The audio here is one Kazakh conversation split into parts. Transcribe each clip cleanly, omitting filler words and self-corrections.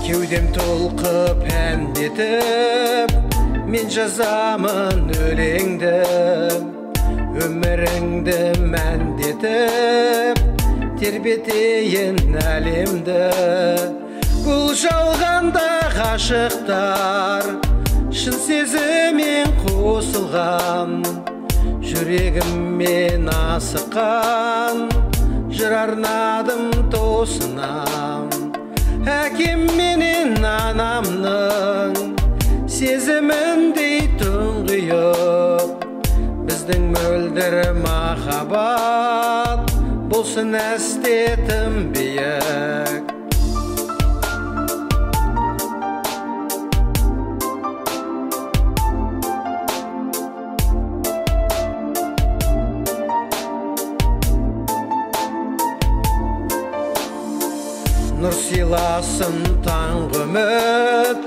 кеудем толқып әндетіп, мен жазамын өлеңді, өміріңді мәндетіп, тербетейін әлемді. Бұл жалғанда ғашықтар шын сезіммен қосылған, жүрегіммен асыққан, жыр арнадым тосынам. Әкем менен анамның сезіміндей тұңғиық, біздің мөлдір махаббат болсын әстетім биік. Нұр сыйласын таңғы үміт,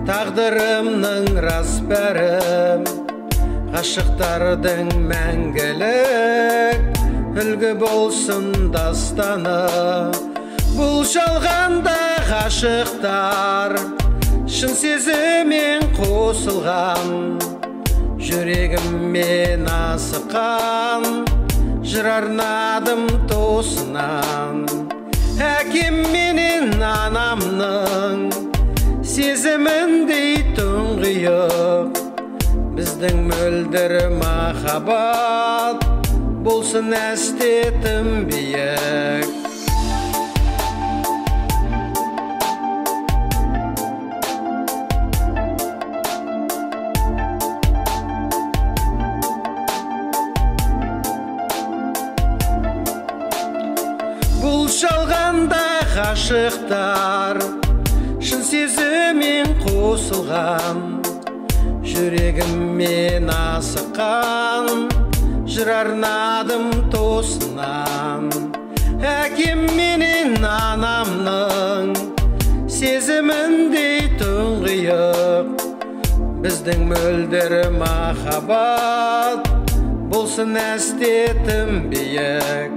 тағдырымның рас бәрі, ғашықтардың мәңгілік үлгі болсын дастаны. Бұл жалғанда ғашықтар шын сезіммен қосылған, жүрегіммен асыққан, жыр арнадым тосынам. Әкем менен анамның сезіміндей тұңғиық, біздің мөлдір махаббат болсын әстетім биік. Бұл жалғанда ғашықтар шын сезіммен қосылған, жүрегіммен асыққан, жыр арнадым тосынам. Әкем менен анамның сезіміндей тұңғиық, біздің мөлдір махаббат болсын әстетім биік.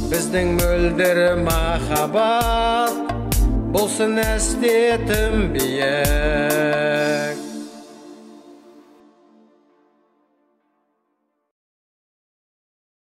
Біздің мөлдір махаббат болсын әстетім биік.